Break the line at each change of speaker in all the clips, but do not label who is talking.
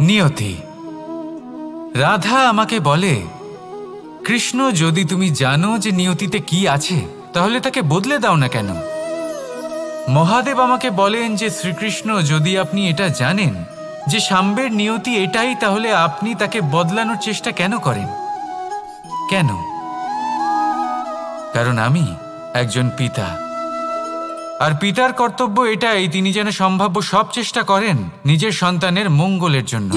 নিয়তি। রাধা আমাকে বলে, কৃষ্ণ, যদি তুমি জানো যে নিয়তিতে কি আছে তাহলে তাকে বদলে দাও না কেন? মহাদেব আমাকে বলেন যে শ্রীকৃষ্ণ, যদি আপনি এটা জানেন যে সাম্বের নিয়তি এটাই, তাহলে আপনি তাকে বদলানোর চেষ্টা কেন করেন? কেন? কারণ আমি একজন পিতা, আর পিতার কর্তব্য এটাই, তিনি যেন সম্ভাব্য সব চেষ্টা করেন নিজের সন্তানের মঙ্গলের জন্য।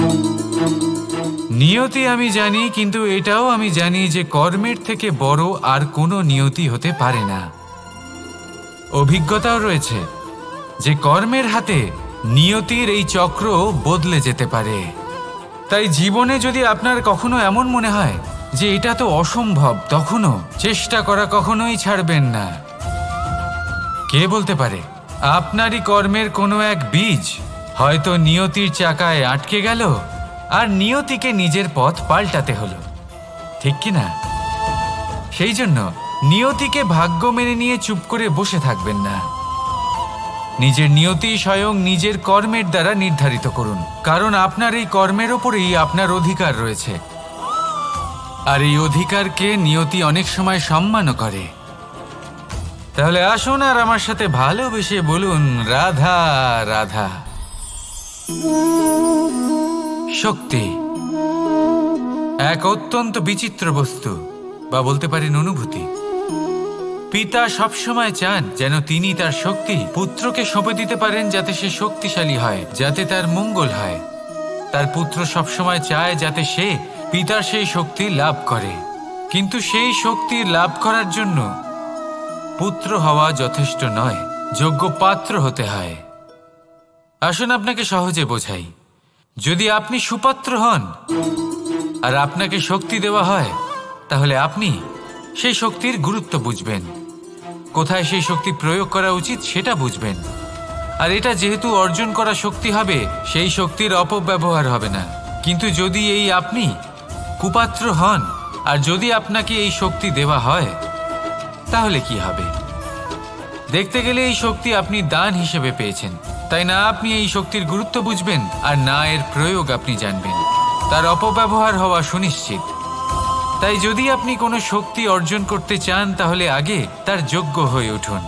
নিয়তি আমি জানি, কিন্তু এটাও আমি জানি যে কর্মের থেকে বড় আর কোনো নিয়তি হতে পারে না। অভিজ্ঞতাও রয়েছে যে কর্মের হাতে নিয়তির এই চক্র বদলে যেতে পারে। তাই জীবনে যদি আপনার কখনো এমন মনে হয় যে এটা তো অসম্ভব, তখনও চেষ্টা করা কখনোই ছাড়বেন না। কে বলতে পারে আপনারই কর্মের কোনো এক বীজ হয়তো নিয়তির চাকায় আটকে গেল আর নিয়তিকে নিজের পথ পাল্টাতে হলো, ঠিক কি না? সেই জন্য নিয়তিকে ভাগ্য মেনে নিয়ে চুপ করে বসে থাকবেন না। নিজের নিয়তি স্বয়ং নিজের কর্মের দ্বারা নির্ধারিত করুন, কারণ আপনার এই কর্মের ওপরেই আপনার অধিকার রয়েছে। আর এই অধিকারকে নিয়তি অনেক সময় সম্মানও করে। তাহলে আসুন আর আমার সাথে ভালোবেসে বলুন, রাধা রাধা। শক্তি এক অত্যন্ত বিচিত্র বস্তু, বা বলতে পারেন অনুভূতি। পিতা সবসময় চান যেন তিনি তার শক্তি পুত্রকে সঁপে দিতে পারেন, যাতে সে শক্তিশালী হয়, যাতে তার মঙ্গল হয়। তার পুত্র সবসময় চায় যাতে সে পিতার সেই শক্তি লাভ করে, কিন্তু সেই শক্তি লাভ করার জন্য পুত্র হওয়া যথেষ্ট নয়, যোগ্য পাত্র হতে হয়। আসুন আপনাকে সহজে বোঝাই। যদি আপনি সুপাত্র হন আর আপনাকে শক্তি দেওয়া হয়, তাহলে আপনি সেই শক্তির গুরুত্ব বুঝবেন, কোথায় সেই শক্তি প্রয়োগ করা উচিত সেটা বুঝবেন। আর এটা যেহেতু অর্জন করা শক্তি হবে, সেই শক্তির অপব্যবহার হবে না। কিন্তু যদি এই আপনি কুপাত্র হন আর যদি আপনাকে এই শক্তি দেওয়া হয়, তাহলে কি হবে? দেখতে গেলে এই শক্তি আপনি দান হিসেবে পেয়েছেন, তাই না আপনি এই শক্তির গুরুত্ব বুঝবেন আর না এর প্রয়োগ আপনি জানবেন। তার অপব্যবহার হওয়া সুনিশ্চিত। তাই যদি আপনি কোনো শক্তি অর্জন করতে চান, তাহলে আগে তার যোগ্য হয়ে উঠুন।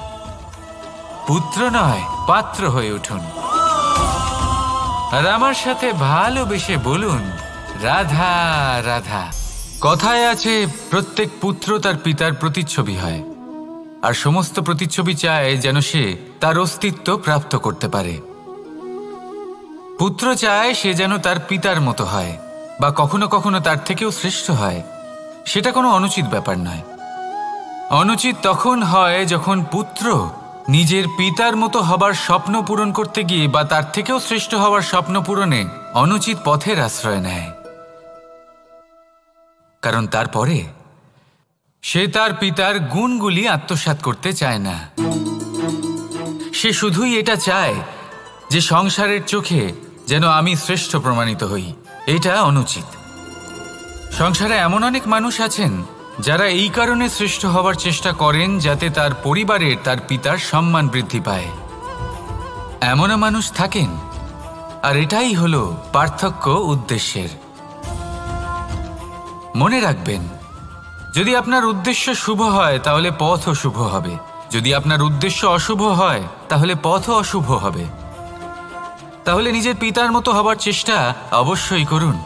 পুত্র নয়, পাত্র হয়ে উঠুন। আর আমার সাথে ভালোবেসে বলুন, রাধা রাধা। কথায় আছে, প্রত্যেক পুত্র তার পিতার প্রতিচ্ছবি হয়, আর সমস্ত প্রতিচ্ছবি চায় যেন সে তার অস্তিত্ব প্রাপ্ত করতে পারে। পুত্র চায় সে যেন তার পিতার মতো হয়, বা কখনো কখনো তার থেকেও শ্রেষ্ঠ হয়। সেটা কোনো অনুচিত ব্যাপার নয়। অনুচিত তখন হয় যখন পুত্র নিজের পিতার মতো হবার স্বপ্ন পূরণ করতে গিয়ে বা তার থেকেও শ্রেষ্ঠ হওয়ার স্বপ্ন পূরণে অনুচিত পথের আশ্রয় নেয়। কারণ তারপরে সে তার পিতার গুণগুলি আত্মসাৎ করতে চায় না। সে শুধুই এটা চায় যে সংসারের চোখে যেন আমি শ্রেষ্ঠ প্রমাণিত হই। এটা অনুচিত। সংসারে এমন অনেক মানুষ আছেন যারা এই কারণে শ্রেষ্ঠ হবার চেষ্টা করেন যাতে তার পরিবারের তার পিতার সম্মান বৃদ্ধি পায়। এমনও মানুষ থাকেন, আর এটাই হলো পার্থক্য উদ্দেশ্যের। মনে রাখবেন, যদি আপনার উদ্দেশ্য শুভ হয় তাহলে পথও শুভ হবে, যদি আপনার উদ্দেশ্য অশুভ হয় তাহলে পথও অশুভ হবে। তাহলে নিজের পিতার মতো হবার চেষ্টা অবশ্যই করুন,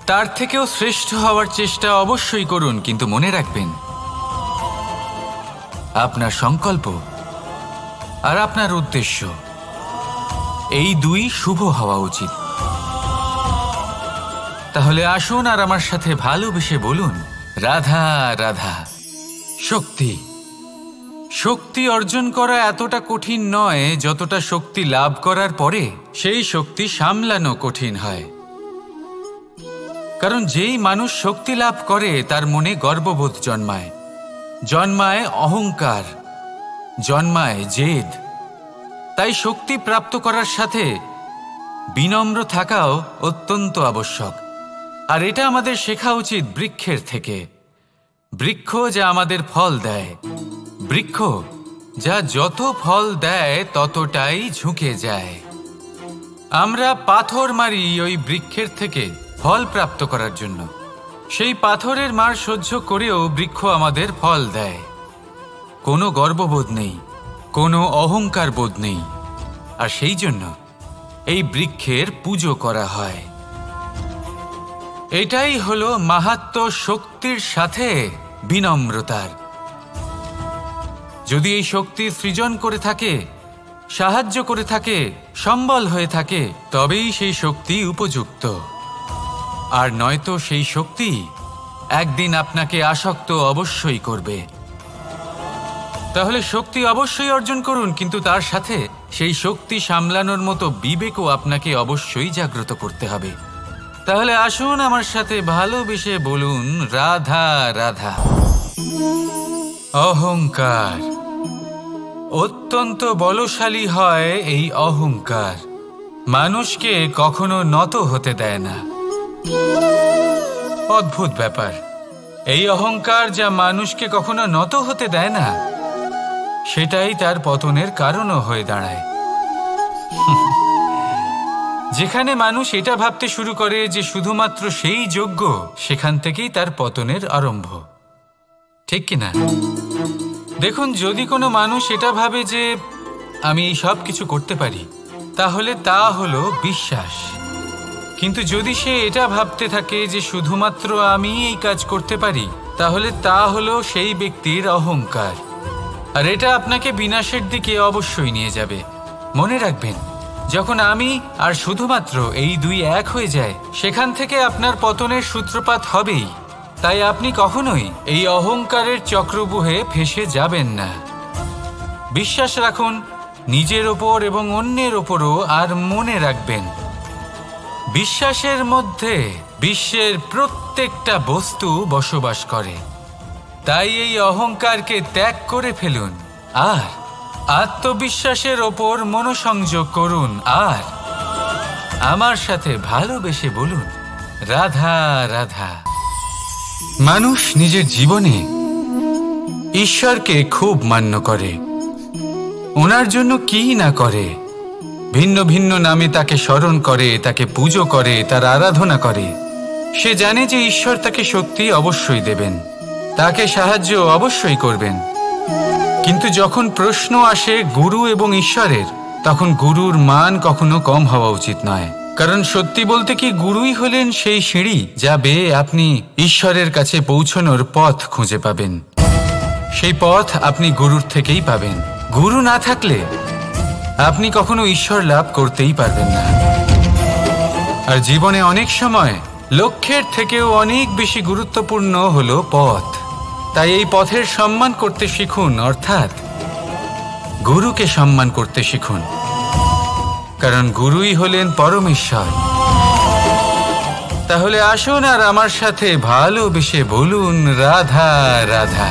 তার থেকেও শ্রেষ্ঠ হওয়ার চেষ্টা অবশ্যই করুন, কিন্তু মনে রাখবেন আপনার সংকল্প আর আপনার উদ্দেশ্য এই দুই শুভ হওয়া উচিত। তাহলে আসুন আর আমার সাথে ভালোবেসে বলুন, রাধা রাধা। শক্তি শক্তি অর্জন করা এতটা কঠিন নয় যতটা শক্তি লাভ করার পরে সেই শক্তি সামলানো কঠিন হয়। কারণ যেই মানুষ শক্তি লাভ করে তার মনে গর্ববোধ জন্মায়, জন্মায় অহংকার, জন্মায় জেদ। তাই শক্তি প্রাপ্ত করার সাথে বিনম্র থাকাও অত্যন্ত আবশ্যক। আর এটা আমাদের শেখা উচিত বৃক্ষের থেকে। বৃক্ষ যা আমাদের ফল দেয়, বৃক্ষ যা যত ফল দেয় ততটাই ঝুঁকে যায়। আমরা পাথর মারি ওই বৃক্ষের থেকে ফল প্রাপ্ত করার জন্য। সেই পাথরের মার সহ্য করেও বৃক্ষ আমাদের ফল দেয়। কোনো গর্ববোধ নেই, কোনো অহংকার বোধ নেই, আর সেই জন্য এই বৃক্ষের পুজো করা হয়। এটাই হলো মাহাত্ম্য শক্তির সাথে বিনম্রতার। যদি এই শক্তি সৃজন করে থাকে, সাহায্য করে থাকে, সম্বল হয়ে থাকে, তবেই সেই শক্তি উপযুক্ত। আর নয়তো সেই শক্তি একদিন আপনাকে আসক্ত অবশ্যই করবে। তাহলে শক্তি অবশ্যই অর্জন করুন, কিন্তু তার সাথে সেই শক্তি সামলানোর মতো বিবেকও আপনাকে অবশ্যই জাগ্রত করতে হবে। তাহলে আসুন আমার সাথে ভালোবেসে বলুন, রাধা রাধা। অহংকার অত্যন্ত বলশালী হয়। এই অহংকার মানুষকে কখনো নত হতে দেয় না। অদ্ভুত ব্যাপার, এই অহংকার যা মানুষকে কখনো নত হতে দেয় না, সেটাই তার পতনের কারণও হয়ে দাঁড়ায়। যেখানে মানুষ এটা ভাবতে শুরু করে যে শুধুমাত্র সেই যোগ্য, সেখান থেকেই তার পতনের আরম্ভ। ঠিক কিনা? দেখুন, যদি কোনো মানুষ এটা ভাবে যে আমি এই সব কিছু করতে পারি, তাহলে তা হলো বিশ্বাস। কিন্তু যদি সে এটা ভাবতে থাকে যে শুধুমাত্র আমি এই কাজ করতে পারি, তাহলে তা হলো সেই ব্যক্তির অহংকার। আর এটা আপনাকে বিনাশের দিকে অবশ্যই নিয়ে যাবে। মনে রাখবেন, যখন আমি আর শুধুমাত্র এই দুই এক হয়ে যায়, সেখান থেকে আপনার পতনের সূত্রপাত হবেই। তাই আপনি কখনোই এই অহংকারের চক্রব্যূহে ফেঁসে যাবেন না। বিশ্বাস রাখুন নিজের ওপর এবং অন্যের ওপরও। আর মনে রাখবেন, বিশ্বাসের মধ্যে বিশ্বের প্রত্যেকটা বস্তু বসবাস করে। তাই এই অহংকারকে ত্যাগ করে ফেলুন আর আত্মবিশ্বাসের ওপর মনোসংযোগ করুন। আর আমার সাথে ভালোবেসে বলুন, রাধা রাধা। মানুষ নিজের জীবনে ঈশ্বরকে খুব মান্য করে। ওনার জন্য কি না করে, ভিন্ন ভিন্ন নামে তাকে স্মরণ করে, তাকে পুজো করে, তার আরাধনা করে। সে জানে যে ঈশ্বর তাকে শক্তি অবশ্যই দেবেন, তাকে সাহায্য অবশ্যই করবেন। কিন্তু যখন প্রশ্ন আসে গুরু এবং ঈশ্বরের, তখন গুরুর মান কখনো কম হওয়া উচিত নয়। কারণ সত্যি বলতে কি, গুরুই হলেন সেই সিঁড়ি যা বেয়ে আপনি ঈশ্বরের কাছে পৌঁছানোর পথ খুঁজে পাবেন। সেই পথ আপনি গুরুর থেকেই পাবেন। গুরু না থাকলে আপনি কখনো ঈশ্বর লাভ করতেই পারবেন না। আর জীবনে অনেক সময় লক্ষ্যের থেকেও অনেক বেশি গুরুত্বপূর্ণ হলো পথ। তাই এই পথের সম্মান করতে শিখুন, অর্থাৎ গুরুকে সম্মান করতে শিখুন। কারণ গুরুই হলেন পরমেশ্বর। তাহলে আসুন আর আমার সাথে ভালোবেসে বলুন, রাধা রাধা।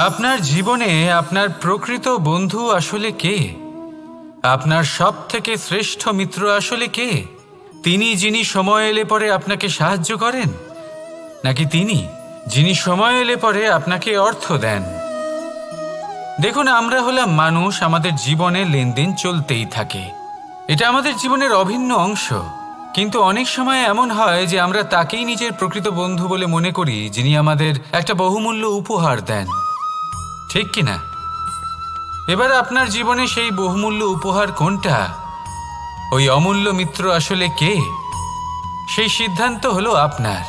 আপনার জীবনে আপনার প্রকৃত বন্ধু আসলে কে? আপনার সব থেকে শ্রেষ্ঠ মিত্র আসলে কে? তিনি যিনি সময় এলে পরে আপনাকে সাহায্য করেন, নাকি তিনি যিনি সময় এলে পরে আপনাকে অর্থ দেন? দেখুন, আমরা হলাম মানুষ, আমাদের জীবনে লেনদেন চলতেই থাকে। এটা আমাদের জীবনের অভিন্ন অংশ। কিন্তু অনেক সময় এমন হয় যে আমরা তাকেই নিজের প্রকৃত বন্ধু বলে মনে করি, যিনি আমাদের একটা বহুমূল্য উপহার দেন। ঠিক কিনা? এবার আপনার জীবনে সেই বহুমূল্য উপহার কোনটা, ওই অমূল্য মিত্র আসলে কে, সেই সিদ্ধান্ত হলো আপনার।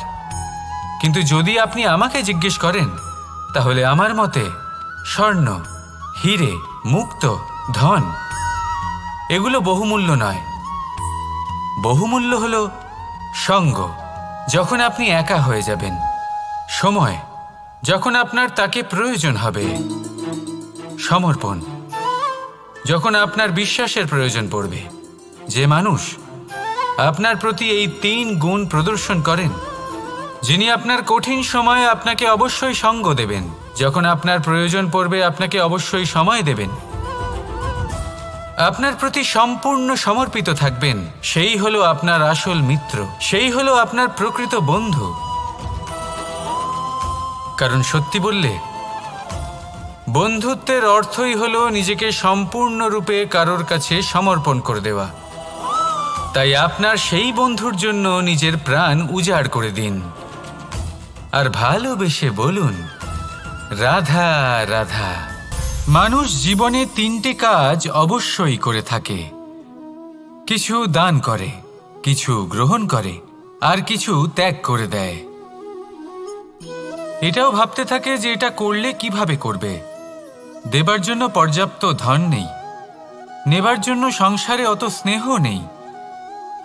কিন্তু যদি আপনি আমাকে জিজ্ঞেস করেন, তাহলে আমার মতে স্বর্ণ, হিরে, মুক্ত, ধন এগুলো বহুমূল্য নয়। বহুমূল্য হলো সঙ্গ, যখন আপনি একা হয়ে যাবেন, সময়, যখন আপনার তাকে প্রয়োজন হবে, সমর্পণ, যখন আপনার বিশ্বাসের প্রয়োজন পড়বে। যে মানুষ আপনার প্রতি এই 3 গুণ প্রদর্শন করেন, যিনি আপনার কঠিন সময়ে আপনাকে অবশ্যই সঙ্গ দেবেন, যখন আপনার প্রয়োজন পড়বে আপনাকে অবশ্যই সময় দেবেন, আপনার প্রতি সম্পূর্ণ সমর্পিত থাকবেন, সেই হলো আপনার আসল মিত্র, সেই হলো আপনার প্রকৃত বন্ধু। কারণ সত্যি বললে, বন্ধুত্বের অর্থই হলো নিজেকে সম্পূর্ণরূপে কারোর কাছে সমর্পণ করে দেওয়া। তাই আপনার সেই বন্ধুর জন্য নিজের প্রাণ উজাড় করে দিন আর ভালোবেসে বলুন, রাধা রাধা। মানুষ জীবনে 3টে কাজ অবশ্যই করে থাকে, কিছু দান করে, কিছু গ্রহণ করে, আর কিছু ত্যাগ করে দেয়। এটাও ভাবতে থাকে যে এটা করলে কিভাবে করবে। দেবার জন্য পর্যাপ্ত ধন নেই, নেবার জন্য সংসারে অত স্নেহ নেই,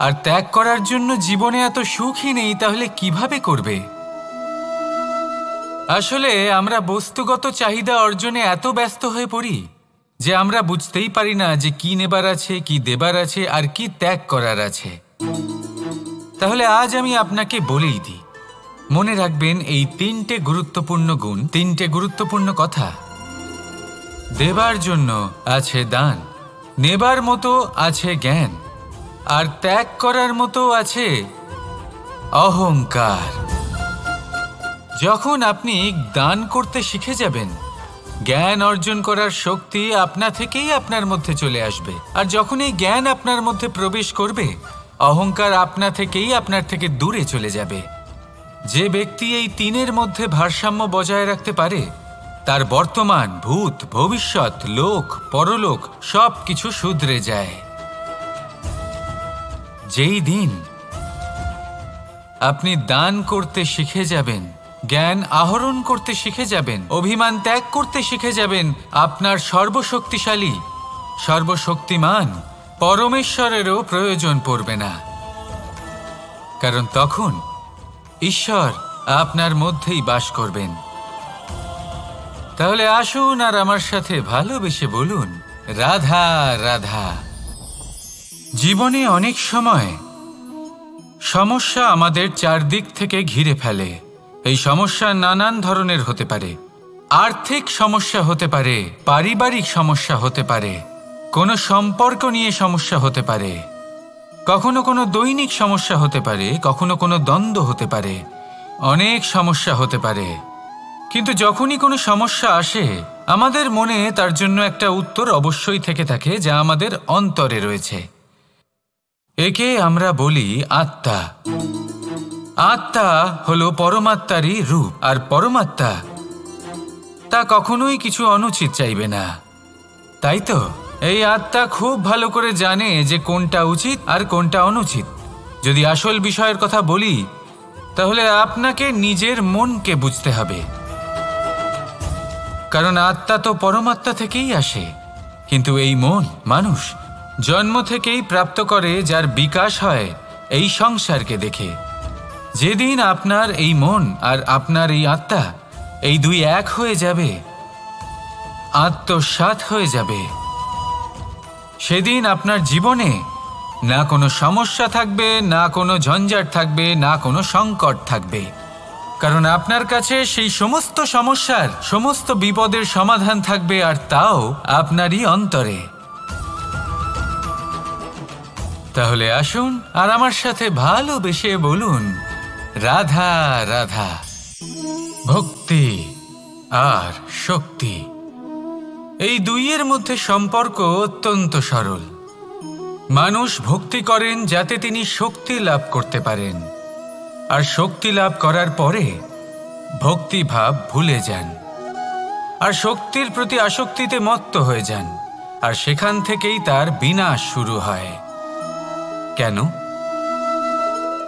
আর ত্যাগ করার জন্য জীবনে এত সুখই নেই, তাহলে কিভাবে করবে? আসলে আমরা বস্তুগত চাহিদা অর্জনে এত ব্যস্ত হয়ে পড়ি যে আমরা বুঝতেই পারি না যে কি নেবার আছে, কি দেবার আছে, আর কি ত্যাগ করার আছে। তাহলে আজ আমি আপনাকে বলেই দিই, মনে রাখবেন এই 3টে গুরুত্বপূর্ণ গুণ, 3টে গুরুত্বপূর্ণ কথা। দেবার জন্য আছে দান, নেবার মতো আছে জ্ঞান, আর ত্যাগ করার মতো আছে অহংকার। যখন আপনি দান করতে শিখে যাবেন, জ্ঞান অর্জন করার শক্তি আপনা থেকেই আপনার মধ্যে চলে আসবে। আর যখন এই জ্ঞান আপনার মধ্যে প্রবেশ করবে, অহংকার আপনা থেকেই আপনার থেকে দূরে চলে যাবে। যে ব্যক্তি এই 3-এর মধ্যে ভারসাম্য বজায় রাখতে পারে, তার বর্তমান, ভূত, ভবিষ্যৎ, লোক, পরলোক সব কিছু শুধরে যায়। যেই দিন আপনি দান করতে শিখে যাবেন, জ্ঞান আহরণ করতে শিখে যাবেন, অভিমান ত্যাগ করতে শিখে যাবেন, আপনার সর্বশক্তিশালী, সর্বশক্তিমান পরমেশ্বরেরও প্রয়োজন পড়বে না। কারণ তখন ঈশ্বর আপনার মধ্যেই বাস করবেন। তাহলে আসুন আর আমার সাথে ভালোবেসে বলুন, রাধা রাধা। জীবনে অনেক সময় সমস্যা আমাদের চারদিক থেকে ঘিরে ফেলে। এই সমস্যা নানান ধরনের হতে পারে। আর্থিক সমস্যা হতে পারে, পারিবারিক সমস্যা হতে পারে, কোনো সম্পর্ক নিয়ে সমস্যা হতে পারে, কখনো কোনো দৈনিক সমস্যা হতে পারে, কখনো কোনো দ্বন্দ্ব হতে পারে, অনেক সমস্যা হতে পারে। কিন্তু যখনই কোনো সমস্যা আসে, আমাদের মনে তার জন্য একটা উত্তর অবশ্যই থেকে থাকে, যা আমাদের অন্তরে রয়েছে। একে আমরা বলি আত্মা। আত্মা হলো পরমাত্মারই রূপ, আর পরমাত্মা তা কখনোই কিছু অনুচিত চাইবে না, তাই তো? এই আত্মা খুব ভালো করে জানে যে কোনটা উচিত আর কোনটা অনুচিত। যদি আসল বিষয়ের কথা বলি, তাহলে আপনাকে নিজের মনকে বুঝতে হবে। কারণ আত্মা তো পরমাত্মা থেকেই আসে, কিন্তু এই মন মানুষ জন্ম থেকেই প্রাপ্ত করে, যার বিকাশ হয় এই সংসারকে দেখে। যেদিন আপনার এই মন আর আপনার এই আত্মা, এই দুই এক হয়ে যাবে, আত্মসাৎ হয়ে যাবে, সেদিন আপনার জীবনে না কোনো সমস্যা থাকবে, না কোনো ঝঞ্ঝাট থাকবে, না কোনো সংকট থাকবে। কারণ আপনার কাছে সেই সমস্ত সমস্যার, সমস্ত বিপদের সমাধান থাকবে, আর তাও আপনারই অন্তরে। তাহলে আসুন আর আমার সাথে ভালোবেসে বলুন, রাধা রাধা। ভক্তি আর শক্তি, এই দুইয়ের মধ্যে সম্পর্ক অত্যন্ত সরল। মানুষ ভক্তি করেন যাতে তিনি শক্তি লাভ করতে পারেন, আর শক্তি লাভ করার পরে ভক্তিভাব ভুলে যান, আর শক্তির প্রতি আসক্তিতে মত্ত হয়ে যান, আর সেখান থেকেই তার বিনাশ শুরু হয়। কেন?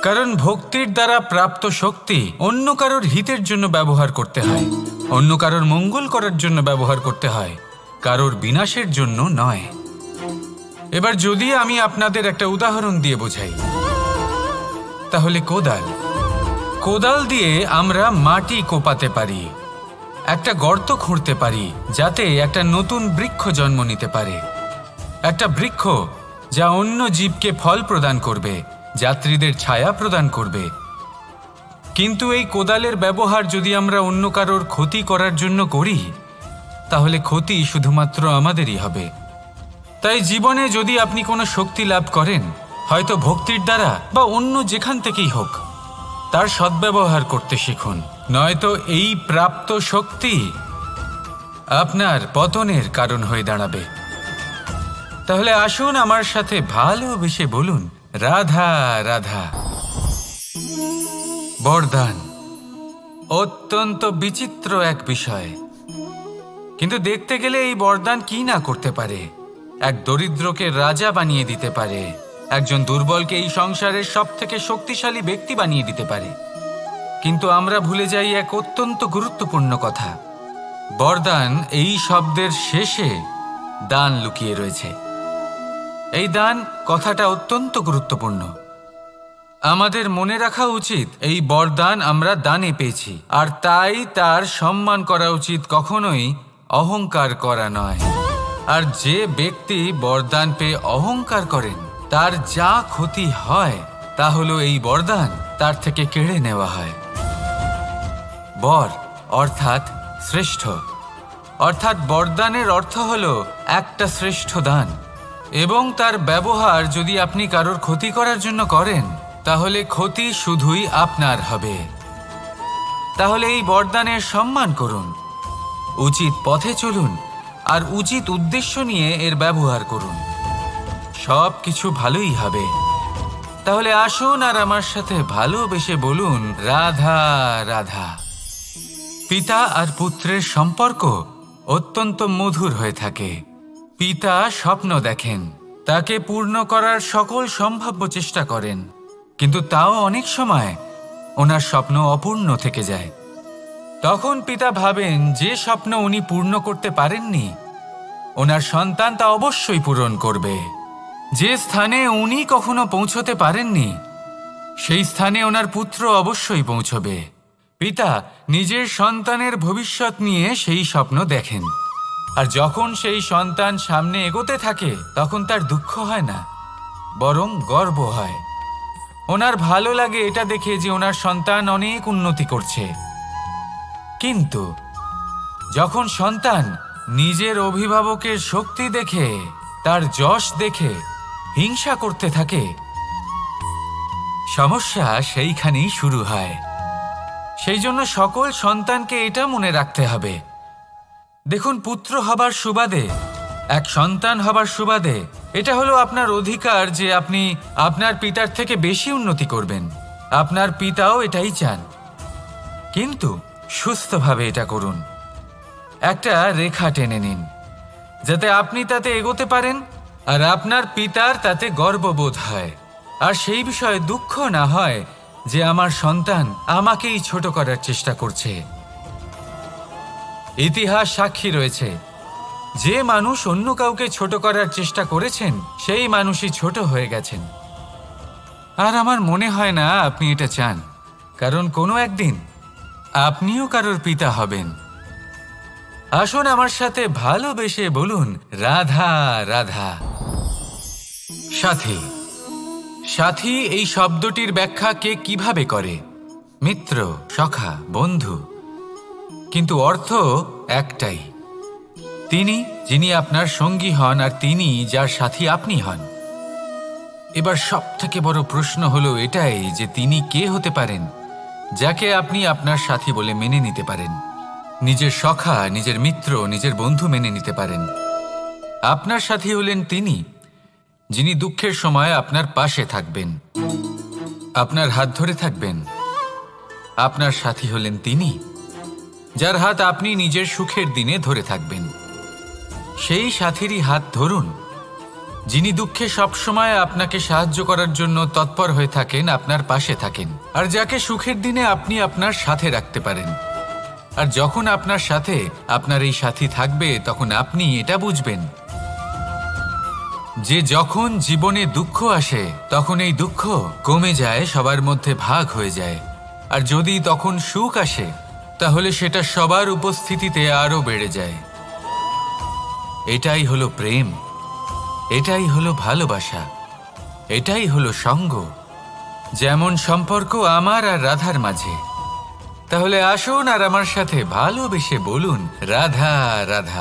কারণ ভক্তির দ্বারা প্রাপ্ত শক্তি অন্য কারোর হিতের জন্য ব্যবহার করতে হয়, অন্য কারোর মঙ্গল করার জন্য ব্যবহার করতে হয়, কারোর বিনাশের জন্য নয়। এবার যদি আমি আপনাদের একটা উদাহরণ দিয়ে বোঝাই, তাহলে কোদাল। কোদাল দিয়ে আমরা মাটি কোপাতে পারি, একটা গর্ত খুঁড়তে পারি, যাতে একটা নতুন বৃক্ষ জন্ম নিতে পারে। একটা বৃক্ষ যা অন্য জীবকে ফল প্রদান করবে, যাত্রীদের ছায়া প্রদান করবে। কিন্তু এই কোদালের ব্যবহার যদি আমরা অন্য কারোর ক্ষতি করার জন্য করি, তাহলে ক্ষতি শুধুমাত্র আমাদেরই হবে। তাই জীবনে যদি আপনি কোনো শক্তি লাভ করেন, হয়তো ভক্তির দ্বারা বা অন্য যেখান থেকেই হোক, তার সদ্ব্যবহার করতে শিখুন, নয়তো এই প্রাপ্ত শক্তি আপনার পতনের কারণ হয়ে দাঁড়াবে। তাহলে আসুন আমার সাথে ভালোবেসে বলুন, রাধা রাধা। বরদান অত্যন্ত বিচিত্র এক বিষয়, কিন্তু দেখতে গেলে এই বরদান কি না করতে পারে। এক দরিদ্রকে রাজা বানিয়ে দিতে পারে, একজন দুর্বলকে এই সংসারের সব থেকে শক্তিশালী ব্যক্তি বানিয়ে দিতে পারে। কিন্তু আমরা ভুলে যাই এক অত্যন্ত গুরুত্বপূর্ণ কথা। বরদান এই শব্দের শেষে দান লুকিয়ে রয়েছে। এই দান কথাটা অত্যন্ত গুরুত্বপূর্ণ। আমাদের মনে রাখা উচিত এই বরদান আমরা দানে পেয়েছি, আর তাই তার সম্মান করা উচিত, কখনোই অহংকার করা নয়। আর যে ব্যক্তি বরদান পেয়ে অহংকার করেন তার যা ক্ষতি হয় তা হলো এই বরদান তার থেকে কেড়ে নেওয়া হয়। বর অর্থাৎ শ্রেষ্ঠ, অর্থাৎ বরদানের অর্থ হলো একটা শ্রেষ্ঠ দান, এবং তার ব্যবহার যদি আপনি কারোর ক্ষতি করার জন্য করেন তাহলে ক্ষতি শুধুই আপনার হবে। তাহলে এই বরদানের সম্মান করুন, উচিত পথে চলুন, আর উচিত উদ্দেশ্য নিয়ে এর ব্যবহার করুন, সব কিছু ভালোই হবে। তাহলে আসুন আর আমার সাথে ভালোবেসে বলুন রাধা রাধা। পিতা আর পুত্রের সম্পর্ক অত্যন্ত মধুর হয়ে থাকে। পিতা স্বপ্ন দেখেন, তাকে পূর্ণ করার সকল সম্ভাব্য চেষ্টা করেন, কিন্তু তাও অনেক সময় ওনার স্বপ্ন অপূর্ণ থেকে যায়। তখন পিতা ভাবেন যে স্বপ্ন উনি পূর্ণ করতে পারেননি ওনার সন্তান তা অবশ্যই পূরণ করবে। যে স্থানে উনি কখনো পৌঁছতে পারেননি সেই স্থানে ওনার পুত্র অবশ্যই পৌঁছবে। পিতা নিজের সন্তানের ভবিষ্যৎ নিয়ে সেই স্বপ্ন দেখেন, আর যখন সেই সন্তান সামনে এগোতে থাকে তখন তার দুঃখ হয় না, বরং গর্ব হয়। ওনার ভালো লাগে এটা দেখে যে ওনার সন্তান অনেক উন্নতি করছে। কিন্তু যখন সন্তান নিজের অভিভাবকের শক্তি দেখে, তার যশ দেখে হিংসা করতে থাকে, সমস্যা সেইখানেই শুরু হয়। সেই জন্য সকল সন্তানকে এটা মনে রাখতে হবে, দেখুন, পুত্র হবার সুবাদে, এক সন্তান হবার সুবাদে এটা হলো আপনার অধিকার যে আপনি আপনার পিতার থেকে বেশি উন্নতি করবেন। আপনার পিতাও এটাই চান, কিন্তু সুস্থভাবে এটা করুন। একটা রেখা টেনে নিন যাতে আপনি তাতে এগোতে পারেন আর আপনার পিতার তাতে গর্ববোধ হয়, আর সেই বিষয়ে দুঃখ না হয় যে আমার সন্তান আমাকেই ছোট করার চেষ্টা করছে। ইতিহাস সাক্ষী রয়েছে, যে মানুষ অন্য কাউকে ছোট করার চেষ্টা করেছেন সেই মানুষই ছোট হয়ে গেছেন। আর আমার মনে হয় না আপনি এটা চান, কারণ কোনো একদিন আপনিও কারোর পিতা হবেন। আসুন আমার সাথে ভালোবেসে বলুন রাধা রাধা। সাথী, সাথী এই শব্দটির ব্যাখ্যা কে কিভাবে করে? মিত্র, সখা, বন্ধু, কিন্তু অর্থ একটাই। তিনি যিনি আপনার সঙ্গী হন আর তিনি যার সাথী আপনি হন। এবার সব থেকে বড় প্রশ্ন হলো এটাই যে তিনি কে হতে পারেন যাকে আপনি আপনার সাথী বলে মেনে নিতে পারেন, নিজের সখা, নিজের মিত্র, নিজের বন্ধু মেনে নিতে পারেন। আপনার সাথী হলেন তিনি যিনি দুঃখের সময় আপনার পাশে থাকবেন, আপনার হাত ধরে থাকবেন। আপনার সাথী হলেন তিনি যার হাত আপনি নিজের সুখের দিনে ধরে থাকবেন। সেই সাথীরই হাত ধরুন যিনি দুঃখে সবসময় আপনাকে সাহায্য করার জন্য তৎপর হয়ে থাকেন, আপনার পাশে থাকেন, আর যাকে সুখের দিনে আপনি আপনার সাথে রাখতে পারেন। আর যখন আপনার সাথে আপনার এই সাথী থাকবে তখন আপনি এটা বুঝবেন যে যখন জীবনে দুঃখ আসে তখন এই দুঃখ কমে যায়, সবার মধ্যে ভাগ হয়ে যায়। আর যদি তখন সুখ আসে তাহলে সেটা সবার উপস্থিতিতে আরো বেড়ে যায়। এটাই হলো প্রেম, এটাই হলো ভালোবাসা, এটাই হলো সঙ্গ, যেমন সম্পর্ক আমার আর রাধার মাঝে। তাহলে আসুন আর আমার সাথে ভালোবেসে বলুন রাধা রাধা।